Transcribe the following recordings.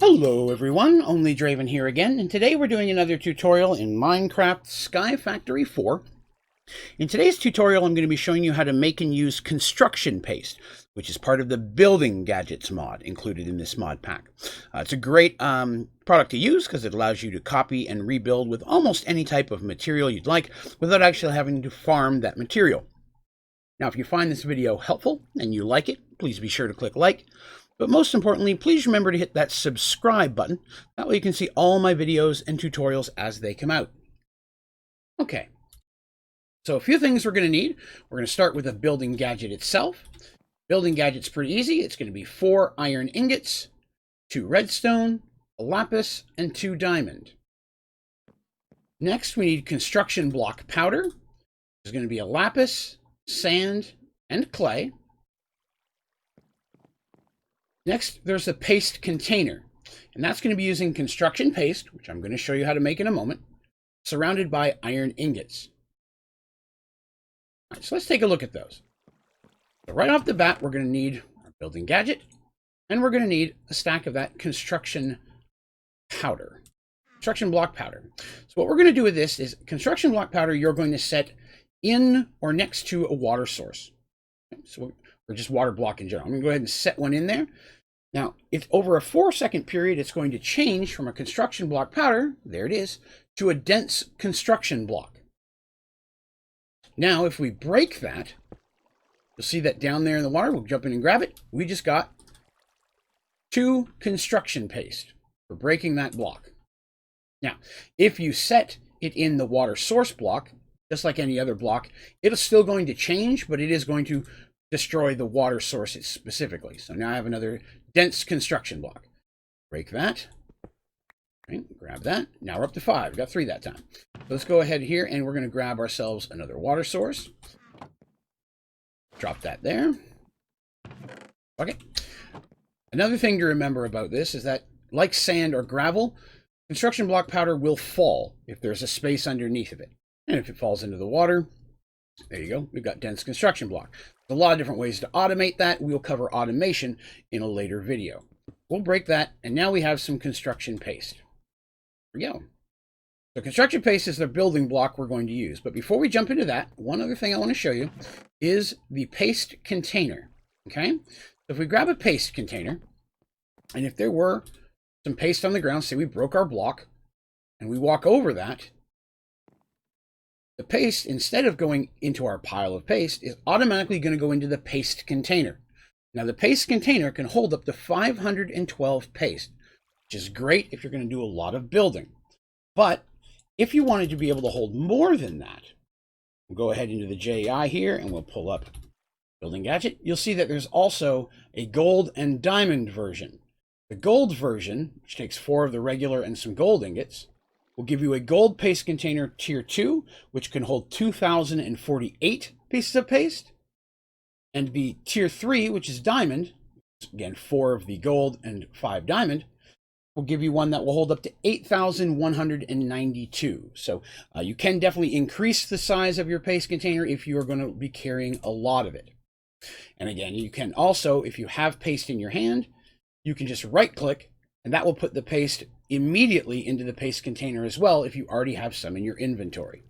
Hello everyone, Onlydraven here again, and today we're doing another tutorial in Minecraft Sky Factory 4. In today's tutorial I'm going to be showing you how to make and use construction paste, which is part of the building gadgets mod included in this mod pack. It's a great product to use because it allows you to copy and rebuild with almost any type of material you'd like without actually having to farm that material. Now if you find this video helpful and you like it, please be sure to click like. But most importantly, please remember to hit that subscribe button. That way you can see all my videos and tutorials as they come out. Okay, so a few things we're going to need. We're going to start with the building gadget itself. Building gadget's pretty easy. It's going to be 4 iron ingots, 2 redstone, a lapis, and 2 diamond. Next, we need construction block powder. There's going to be a lapis, sand, and clay. Next, there's a paste container, and that's going to be using construction paste, which I'm going to show you how to make in a moment, surrounded by iron ingots. All right, so let's take a look at those. So right off the bat, we're going to need our building gadget, and we're going to need a stack of that construction powder, construction block powder. So what we're going to do with this is construction block powder you're going to set in or next to a water source. Okay, so or just water block in general. I'm going to go ahead and set one in there. Now, if over a 4-second period, it's going to change from a construction block powder, there it is, to a dense construction block. Now, if we break that, you'll see that down there in the water, we'll jump in and grab it. We just got 2 construction paste for breaking that block. Now, if you set it in the water source block, just like any other block, it's still going to change, but it is going to destroy the water sources specifically. So now I have another dense construction block. Break that. Okay, grab that. Now we're up to 5. We got 3 that time. So let's go ahead here and we're going to grab ourselves another water source. Drop that there. Okay. Another thing to remember about this is that, like sand or gravel, construction block powder will fall if there's a space underneath of it. And if it falls into the water, there you go. We've got dense construction block. There's a lot of different ways to automate that. We'll cover automation in a later video. We'll break that, and now we have some construction paste. Here we go. So construction paste is the building block we're going to use. But before we jump into that, one other thing I want to show you is the paste container. Okay? So if we grab a paste container, and if there were some paste on the ground, say we broke our block, and we walk over that, the paste, instead of going into our pile of paste, is automatically going to go into the paste container. Now, the paste container can hold up to 512 paste, which is great if you're going to do a lot of building. But if you wanted to be able to hold more than that, we'll go ahead into the JI here and we'll pull up building gadget. You'll see that there's also a gold and diamond version. The gold version, which takes 4 of the regular and some gold ingots, will give you a gold paste container tier 2, which can hold 2,048 pieces of paste. And the tier 3, which is diamond, again 4 of the gold and 5 diamond, will give you one that will hold up to 8,192. So you can definitely increase the size of your paste container if you are going to be carrying a lot of it. And again, you can also, if you have paste in your hand, you can just right click and that will put the paste immediately into the paste container as well if you already have some in your inventory.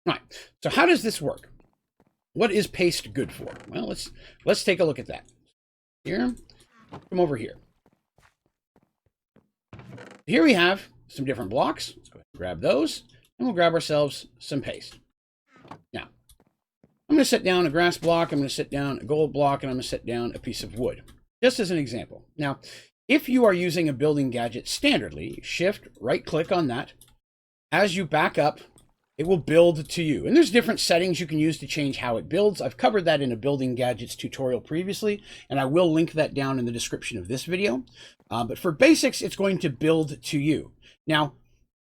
All right, so how does this work? What is paste good for? Well, let's take a look at that. Here, come over here. Here we have some different blocks. Let's go ahead and grab those, and we'll grab ourselves some paste. Now, I'm going to set down a grass block, I'm going to set down a gold block, and I'm going to set down a piece of wood, just as an example. Now, if you are using a building gadget standardly, shift, right click on that. As you back up, it will build to you. And there's different settings you can use to change how it builds. I've covered that in a building gadgets tutorial previously, and I will link that down in the description of this video. But for basics, it's going to build to you. Now,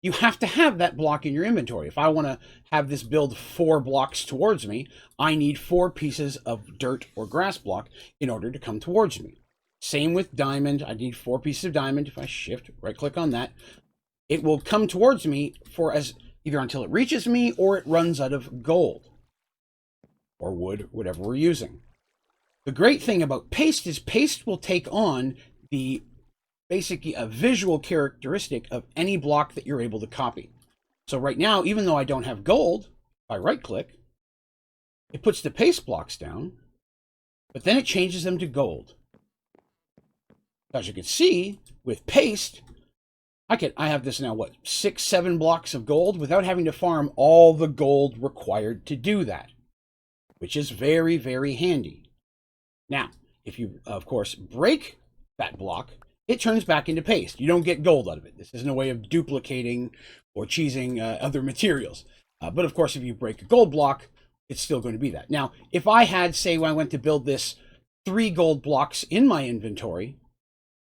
you have to have that block in your inventory. If I want to have this build 4 blocks towards me, I need 4 pieces of dirt or grass block in order to come towards me. Same with diamond. I need 4 pieces of diamond. If I shift, right click on that, it will come towards me for either until it reaches me or it runs out of gold or wood, whatever we're using. The great thing about paste is paste will take on the basically a visual characteristic of any block that you're able to copy. So right now, even though I don't have gold, if I right-click, it puts the paste blocks down, but then it changes them to gold. As you can see, with paste, I have this now, what, 6, 7 blocks of gold without having to farm all the gold required to do that, which is very, very handy. Now, if you, of course, break that block, it turns back into paste. You don't get gold out of it. This isn't a way of duplicating or cheesing other materials. But of course, if you break a gold block, it's still going to be that. Now, if I had, say, when I went to build this, 3 gold blocks in my inventory,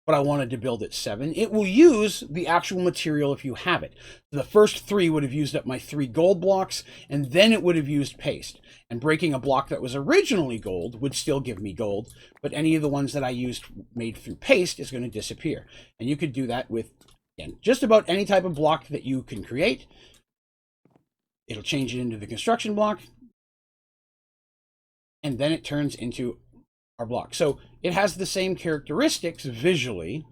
but I wanted to build it 7, it will use the actual material if you have it. The first 3 would have used up my 3 gold blocks, and then it would have used paste. And breaking a block that was originally gold would still give me gold, but any of the ones that I used made through paste is going to disappear. And you could do that with, again, just about any type of block that you can create. It'll change it into the construction block, and then it turns into our block. So it has the same characteristics visually,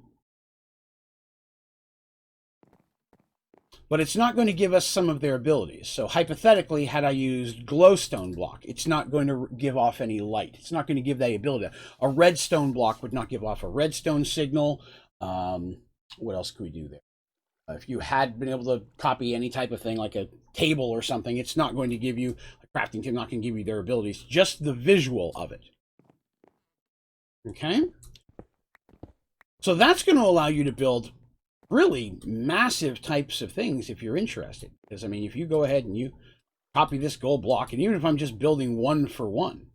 but it's not going to give us some of their abilities. So hypothetically, had I used glowstone block, it's not going to give off any light. It's not going to give that ability. A redstone block would not give off a redstone signal. What else could we do there? If you had been able to copy any type of thing like a table or something, it's not going to give you, a crafting table, not going to give you their abilities, just the visual of it. Okay, so that's going to allow you to build really massive types of things if you're interested. Because, I mean, if you go ahead and you copy this gold block, and even if I'm just building 1 for 1,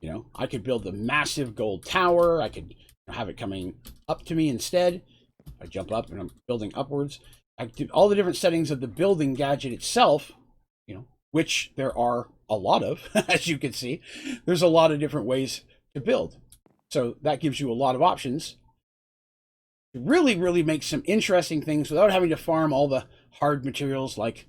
you know, I could build a massive gold tower. I could have it coming up to me instead. I jump up and I'm building upwards. I do all the different settings of the building gadget itself, you know, which there are a lot of, as you can see. There's a lot of different ways to build. So that gives you a lot of options to really, really make some interesting things without having to farm all the hard materials like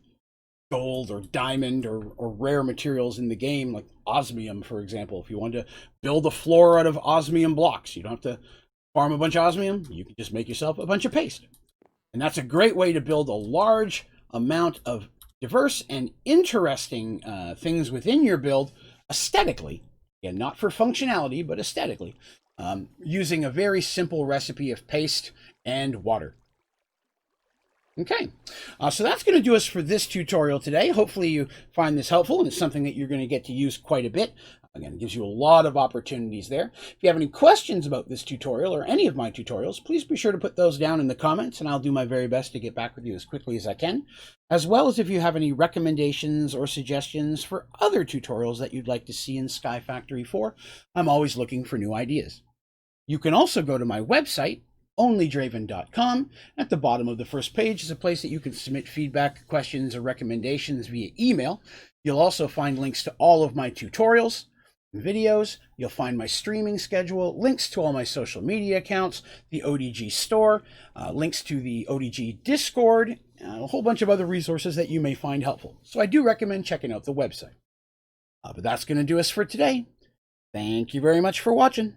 gold or diamond or rare materials in the game, like osmium, for example. If you want to build a floor out of osmium blocks, you don't have to farm a bunch of osmium. You can just make yourself a bunch of paste. And that's a great way to build a large amount of diverse and interesting things within your build aesthetically. Again, not for functionality, but aesthetically, using a very simple recipe of paste and water. Okay, so that's going to do us for this tutorial today. Hopefully you find this helpful, and it's something that you're going to get to use quite a bit. Again, it gives you a lot of opportunities there. If you have any questions about this tutorial or any of my tutorials, please be sure to put those down in the comments, and I'll do my very best to get back with you as quickly as I can. As well as if you have any recommendations or suggestions for other tutorials that you'd like to see in Sky Factory 4, I'm always looking for new ideas. You can also go to my website, Onlydraven.com. At the bottom of the first page is a place that you can submit feedback, questions, or recommendations via email. You'll also find links to all of my tutorials, videos. You'll find my streaming schedule, links to all my social media accounts, the ODG store, links to the ODG Discord, a whole bunch of other resources that you may find helpful. So I do recommend checking out the website. But that's going to do us for today. Thank you very much for watching.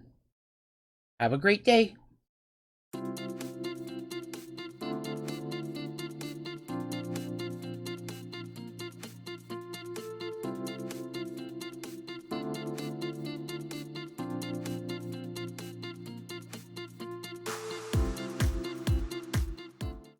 Have a great day.